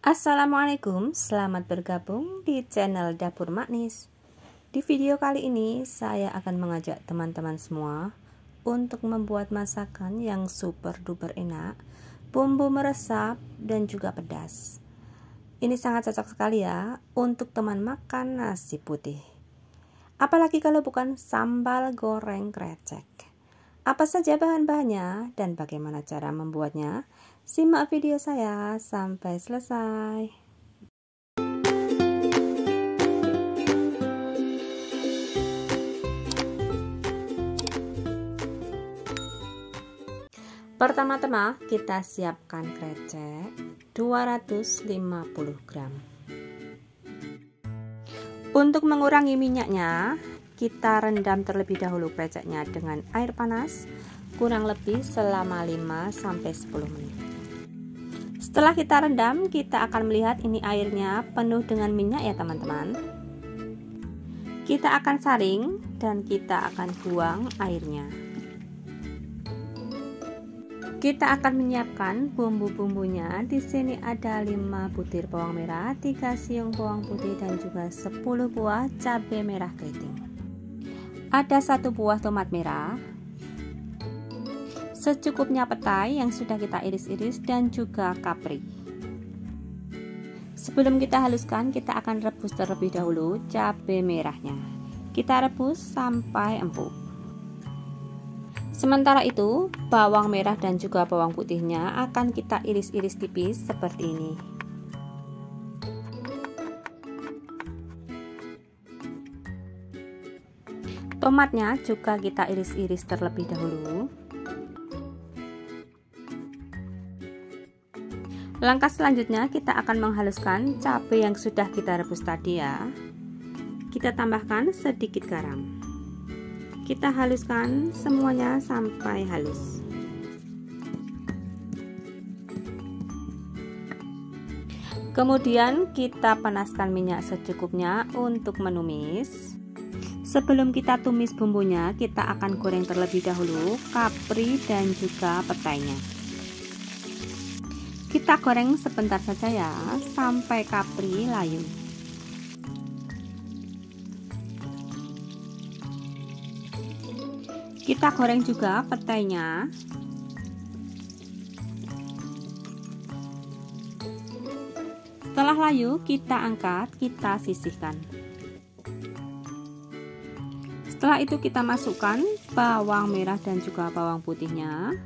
Assalamualaikum, selamat bergabung di channel Dapur Maknis. Di video kali ini saya akan mengajak teman-teman semua untuk membuat masakan yang super duper enak, bumbu meresap dan juga pedas. Ini sangat cocok sekali ya untuk teman makan nasi putih. Apalagi kalau bukan sambal goreng krecek. Apa saja bahan-bahannya dan bagaimana cara membuatnya? Simak video saya sampai selesai. Pertama-tama kita siapkan krecek 250 gram. Untuk mengurangi minyaknya, kita rendam terlebih dahulu kreceknya dengan air panas kurang lebih selama 5-10 menit. Setelah kita rendam, kita akan melihat ini airnya penuh dengan minyak ya teman-teman. Kita akan saring dan kita akan buang airnya. Kita akan menyiapkan bumbu-bumbunya. Di sini ada 5 butir bawang merah, 3 siung bawang putih dan juga 10 buah cabai merah keriting. Ada 1 buah tomat merah, secukupnya petai yang sudah kita iris-iris dan juga kapri. Sebelum kita haluskan, kita akan rebus terlebih dahulu cabai merahnya. Kita rebus sampai empuk. Sementara itu, bawang merah dan juga bawang putihnya akan kita iris-iris tipis seperti ini. Tomatnya juga kita iris-iris terlebih dahulu. Langkah selanjutnya kita akan menghaluskan cabai yang sudah kita rebus tadi ya. Kita tambahkan sedikit garam. Kita haluskan semuanya sampai halus. Kemudian kita panaskan minyak secukupnya untuk menumis. Sebelum kita tumis bumbunya, kita akan goreng terlebih dahulu kapri dan juga petainya. Kita goreng sebentar saja ya, sampai kapri layu. Kita goreng juga petainya. Setelah layu, kita angkat, kita sisihkan. Setelah itu kita masukkan bawang merah dan juga bawang putihnya.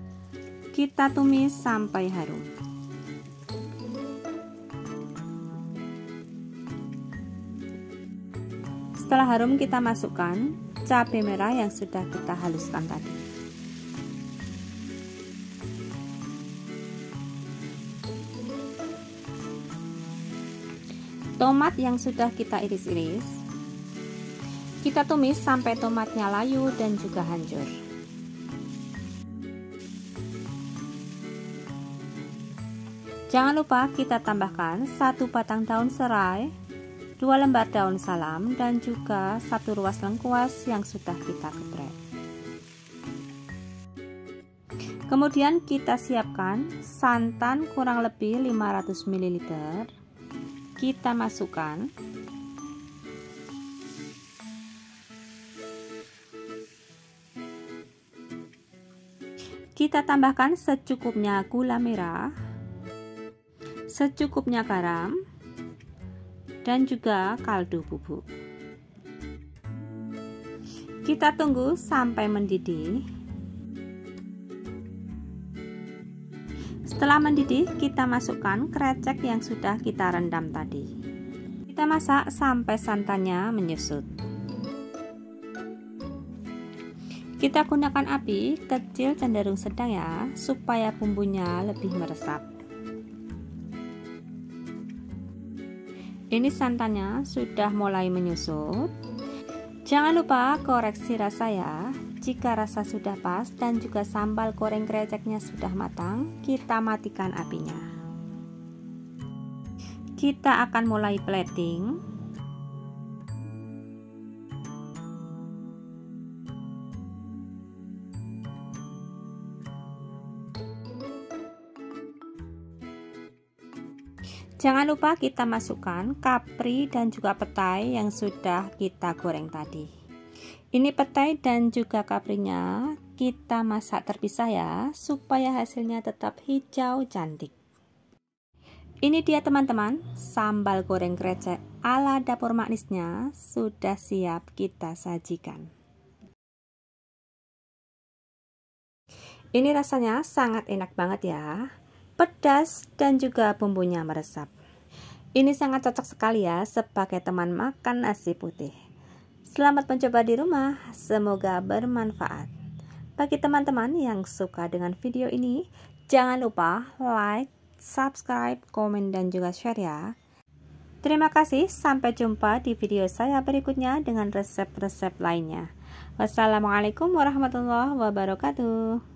Kita tumis sampai harum. Setelah harum, kita masukkan cabai merah yang sudah kita haluskan tadi. Tomat yang sudah kita iris-iris, kita tumis sampai tomatnya layu dan juga hancur. Jangan lupa kita tambahkan 1 batang daun serai, 2 lembar daun salam dan juga 1 ruas lengkuas yang sudah kita geprek. Kemudian kita siapkan santan kurang lebih 500 ml. Kita masukkan. Kita tambahkan secukupnya gula merah, secukupnya garam dan juga kaldu bubuk. Kita tunggu sampai mendidih. Setelah mendidih, kita masukkan krecek yang sudah kita rendam tadi. Kita masak sampai santannya menyusut. Kita gunakan api kecil cenderung sedang ya, supaya bumbunya lebih meresap. Ini santannya sudah mulai menyusut. Jangan lupa koreksi rasa ya. Jika rasa sudah pas dan juga sambal goreng kreceknya sudah matang, kita matikan apinya. Kita akan mulai plating. Jangan lupa kita masukkan kapri dan juga petai yang sudah kita goreng tadi. Ini petai dan juga kaprinya kita masak terpisah ya, supaya hasilnya tetap hijau cantik. Ini dia teman-teman, sambal goreng krecek ala dapur manisnya sudah siap kita sajikan. Ini rasanya sangat enak banget ya, pedas dan juga bumbunya meresap. Ini sangat cocok sekali ya sebagai teman makan nasi putih. Selamat mencoba di rumah, semoga bermanfaat. Bagi teman-teman yang suka dengan video ini, jangan lupa like, subscribe, komen, dan juga share ya. Terima kasih, sampai jumpa di video saya berikutnya dengan resep-resep lainnya. Wassalamualaikum warahmatullahi wabarakatuh.